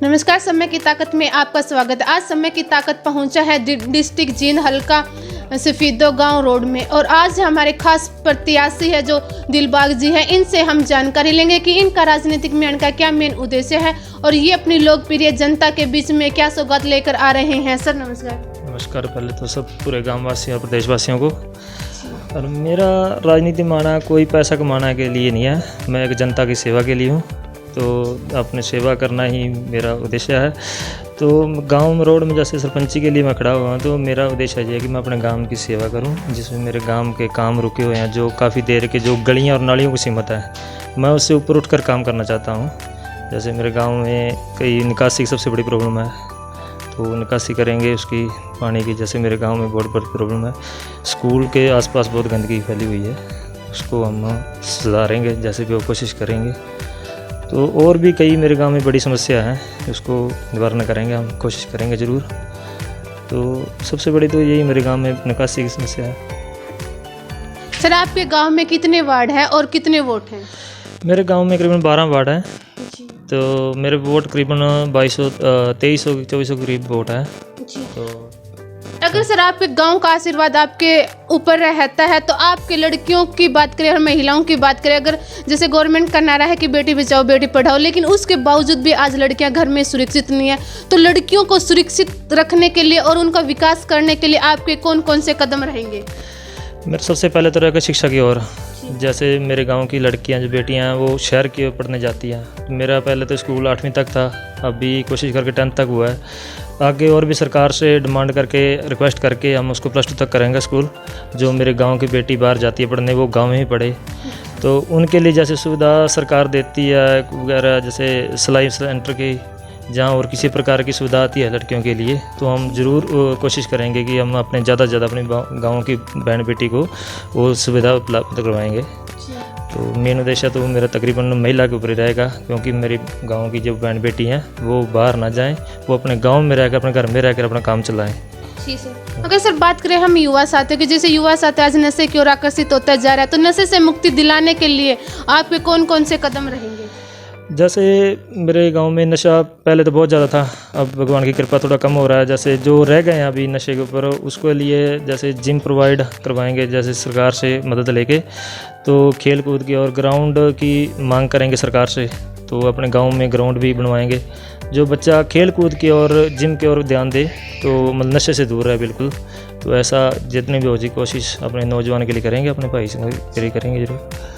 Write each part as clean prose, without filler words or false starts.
नमस्कार, समय की ताकत में आपका स्वागत है। आज समय की ताकत पहुंचा है डिस्ट्रिक्ट जींद हल्का सफीदो गांव रोड में और आज हमारे खास प्रत्याशी है जो दिलबाग जी हैं। इनसे हम जानकारी लेंगे कि इनका राजनीतिक में इनका क्या मेन उद्देश्य है और ये अपनी लोकप्रिय जनता के बीच में क्या सौगात लेकर आ रहे हैं। सर नमस्कार। नमस्कार। पहले तो सब पूरे गाँववासियों और प्रदेशवासियों को। और मेरा राजनीति माना कोई पैसा कमाना के लिए नहीं है, मैं एक जनता की सेवा के लिए हूँ। तो अपने सेवा करना ही मेरा उद्देश्य है। तो गांव रोड में जैसे सरपंची के लिए मैं खड़ा हुआ हूँ, तो मेरा उद्देश्य है कि मैं अपने गांव की सेवा करूँ, जिसमें मेरे गांव के काम रुके हुए हैं, जो काफ़ी देर के जो गलियाँ और नालियों की सीमत है, मैं उससे ऊपर उठकर काम करना चाहता हूँ। जैसे मेरे गाँव में कई निकासी की सबसे बड़ी प्रॉब्लम है, तो निकासी करेंगे उसकी पानी की। जैसे मेरे गांव में बहुत बड़ी प्रॉब्लम है, स्कूल के आसपास बहुत गंदगी फैली हुई है, उसको हम सुधारेंगे, जैसे भी वो कोशिश करेंगे। तो और भी कई मेरे गांव में बड़ी समस्या है, उसको निवारण करेंगे, हम कोशिश करेंगे ज़रूर। तो सबसे बड़ी तो यही मेरे गांव में निकासी की समस्या है। सर आपके गाँव में कितने वार्ड है और कितने वोट हैं? मेरे गाँव में करीबन 12 वार्ड हैं, तो मेरे वोट करीबन 2300 2400 के करीब वोट है। तो अगर सर आपके गांव का आशीर्वाद आपके ऊपर रहता है तो आपके लड़कियों की बात करें और महिलाओं की बात करें, अगर जैसे गवर्नमेंट का नारा है कि बेटी बचाओ बेटी पढ़ाओ, लेकिन उसके बावजूद भी आज लड़कियां घर में सुरक्षित नहीं है, तो लड़कियों को सुरक्षित रखने के लिए और उनका विकास करने के लिए आपके कौन कौन से कदम रहेंगे? मेरे सबसे पहले तो रहेगा शिक्षा की ओर। जैसे मेरे गांव की लड़कियां जो बेटियां हैं वो शहर की ओर पढ़ने जाती हैं। मेरा पहले तो स्कूल 8वीं तक था, अभी कोशिश करके 10th तक हुआ है। आगे और भी सरकार से डिमांड करके रिक्वेस्ट करके हम उसको +2 तक करेंगे स्कूल। जो मेरे गांव की बेटी बाहर जाती है पढ़ने, वो गांव में ही पढ़े। तो उनके लिए जैसे सुविधा सरकार देती है वगैरह, जैसे सिलाई सेंटर की, जहाँ और किसी प्रकार की सुविधा आती है लड़कियों के लिए, तो हम ज़रूर कोशिश करेंगे कि हम अपने ज़्यादा से ज़्यादा अपने गाँव की बहन बेटी को वो सुविधा उपलब्ध करवाएंगे। तो मेन उद्देश्य तो मेरा तकरीबन महिला के ऊपर ही रहेगा, क्योंकि मेरी गांव की जो बहन बेटी हैं वो बाहर ना जाएं, वो अपने गांव में रहकर अपने घर में रहकर अपना काम चलाएं। ठीक है। अगर सर बात करें हम युवा साथियों की, जैसे युवा साथी आज नशे की ओर आकर्षित होता जा रहा है, तो नशे से मुक्ति दिलाने के लिए आपके कौन कौन से कदम रहेंगे? जैसे मेरे गांव में नशा पहले तो बहुत ज़्यादा था, अब भगवान की कृपा थोड़ा कम हो रहा है। जैसे जो रह गए हैं अभी नशे के ऊपर, उसके लिए जैसे जिम प्रोवाइड करवाएंगे, जैसे सरकार से मदद लेके। तो खेल कूद की और ग्राउंड की मांग करेंगे सरकार से, तो अपने गांव में ग्राउंड भी बनवाएंगे। जो बच्चा खेल कूद की और जिम की ओर ध्यान दे तो मतलब नशे से दूर रहे बिल्कुल। तो ऐसा जितनी भी हो जी कोशिश अपने नौजवान के लिए करेंगे, अपने भाई से करेंगे जरूर।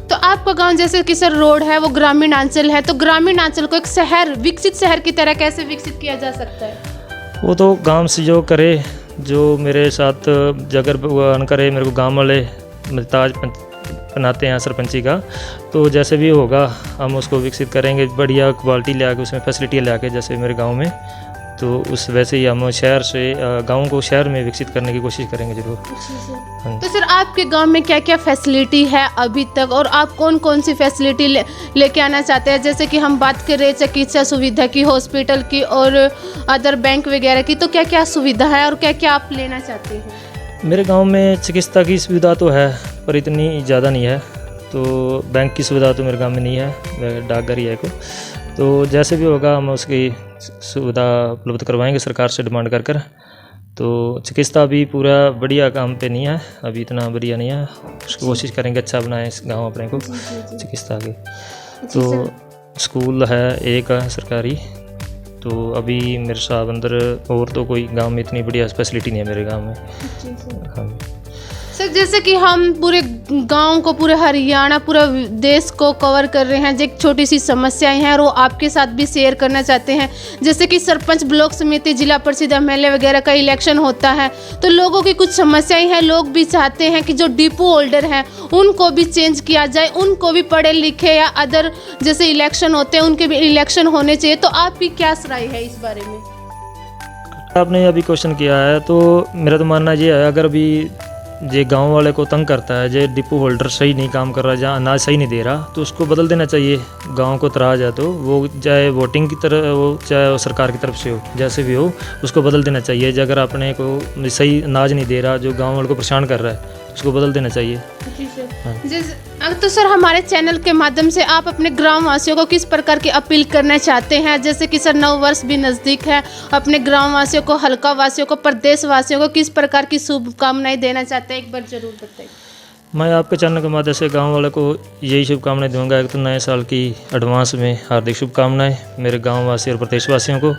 तो आपका गांव जैसे कि सर रोड है वो ग्रामीण अंचल है, तो ग्रामीण अंचल को एक शहर, विकसित शहर की तरह कैसे विकसित किया जा सकता है? वो तो गांव से जो करे, जो मेरे साथ अगर भगवान करे मेरे को गांव वाले ताज बनाते हैं सरपंची का, तो जैसे भी होगा हम उसको विकसित करेंगे, बढ़िया क्वालिटी ले आके उसमें फैसिलिटी ले आके, जैसे मेरे गाँव में। तो उस वैसे ही हम शहर से गाँव को शहर में विकसित करने की कोशिश करेंगे जरूर। तो सर आपके गांव में क्या क्या फैसिलिटी है अभी तक और आप कौन कौन सी फैसिलिटी लेके आना चाहते हैं? जैसे कि हम बात करें चिकित्सा सुविधा की, हॉस्पिटल की और अदर बैंक वगैरह की, तो क्या क्या सुविधा है और क्या क्या आप लेना चाहते हैं? मेरे गांव में चिकित्सा की सुविधा तो है पर इतनी ज़्यादा नहीं है। तो बैंक की सुविधा तो मेरे गांव में नहीं है, डाकघर ही है को। तो जैसे भी होगा हम उसकी सुविधा उपलब्ध करवाएंगे सरकार से डिमांड कर कर। तो चिकित्सा भी पूरा बढ़िया काम पे नहीं है, अभी इतना बढ़िया नहीं है, उसकी कोशिश करेंगे अच्छा बनाएं इस गांव अपने को चिकित्सा के। तो स्कूल है एक सरकारी, तो अभी मेरे साथ अंदर और तो कोई गांव में इतनी बढ़िया फैसिलिटी नहीं है मेरे गांव में। हाँ सर जैसे कि हम पूरे गांव को, पूरे हरियाणा, पूरा देश को कवर कर रहे हैं, जो एक छोटी सी समस्याएं हैं और वो आपके साथ भी शेयर करना चाहते हैं। जैसे कि सरपंच, ब्लॉक समिति, जिला परिषद, MLA वगैरह का इलेक्शन होता है, तो लोगों की कुछ समस्याएं हैं। लोग भी चाहते हैं कि जो डिपो होल्डर हैं उनको भी चेंज किया जाए, उनको भी पढ़े लिखे या अदर जैसे इलेक्शन होते हैं उनके भी इलेक्शन होने चाहिए। तो आपकी क्या राय है इस बारे में? आपने अभी क्वेश्चन किया है, तो मेरा तो मानना ये है, अगर अभी जे गांव वाले को तंग करता है, जे डिपो होल्डर सही नहीं काम कर रहा, जहाँ अनाज सही नहीं दे रहा, तो उसको बदल देना चाहिए। गांव को तराज है तो वो चाहे वोटिंग की तरफ हो, चाहे वो सरकार की तरफ से हो, जैसे भी हो उसको बदल देना चाहिए। अगर अपने को सही अनाज नहीं दे रहा, जो गांव वाले को परेशान कर रहा है, उसको बदल देना चाहिए। जी सर। तो सर हमारे चैनल के माध्यम से आप अपने ग्राम वासियों को किस प्रकार की अपील करना चाहते हैं? जैसे कि सर नव वर्ष भी नज़दीक है, अपने ग्राम वासियों को, हल्का वासियों को, प्रदेश वासियों को किस प्रकार की शुभकामनाएं देना चाहते हैं, एक बार जरूर बताइए। मैं आपके चैनल के माध्यम से गांव वालों को यही शुभकामनाएं दूंगा। एक तो नए साल की एडवांस में हार्दिक शुभकामनाएं मेरे गांव वासी और प्रदेशवासियों को।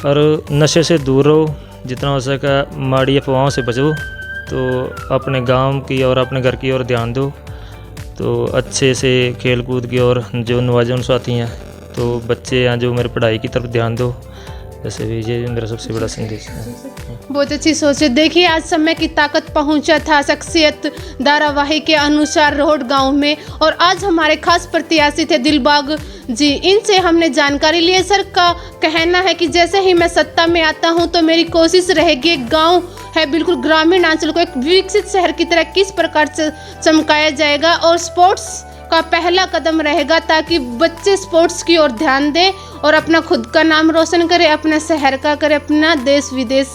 और नशे से दूर रहो, जितना हो सके माड़ी अफवाहों से बचो, तो अपने गांव की और अपने घर की ओर ध्यान दो, तो अच्छे से खेल कूद की और जो नौजवान साथी हैं, तो बच्चे हैं जो मेरे पढ़ाई की तरफ ध्यान दो। वैसे भी ये मेरा सबसे बड़ा संदेश है। बहुत अच्छी सोच है। देखिए आज समय की ताकत पहुंचा था शख्सियत धारावाहिक के अनुसार रोड गांव में, और आज हमारे खास प्रत्याशी थे दिलबाग जी। इनसे हमने जानकारी ली। सर का कहना है कि जैसे ही मैं सत्ता में आता हूं तो मेरी कोशिश रहेगी एक गांव है बिल्कुल ग्रामीण अंचल को एक विकसित शहर की तरह किस प्रकार से चमकाया जाएगा, और स्पोर्ट्स का पहला कदम रहेगा ताकि बच्चे स्पोर्ट्स की ओर ध्यान दें और अपना खुद का नाम रोशन करें, अपने शहर का करें, अपना देश विदेश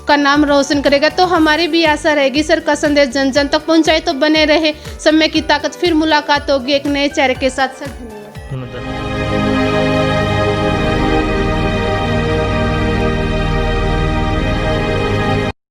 का नाम रोशन करेगा। तो हमारी भी आशा रहेगी सर का संदेश जन जन तक पहुंचाए। तो बने रहे समय की ताकत। फिर मुलाकात होगी एक नए चेहरे के साथ। सर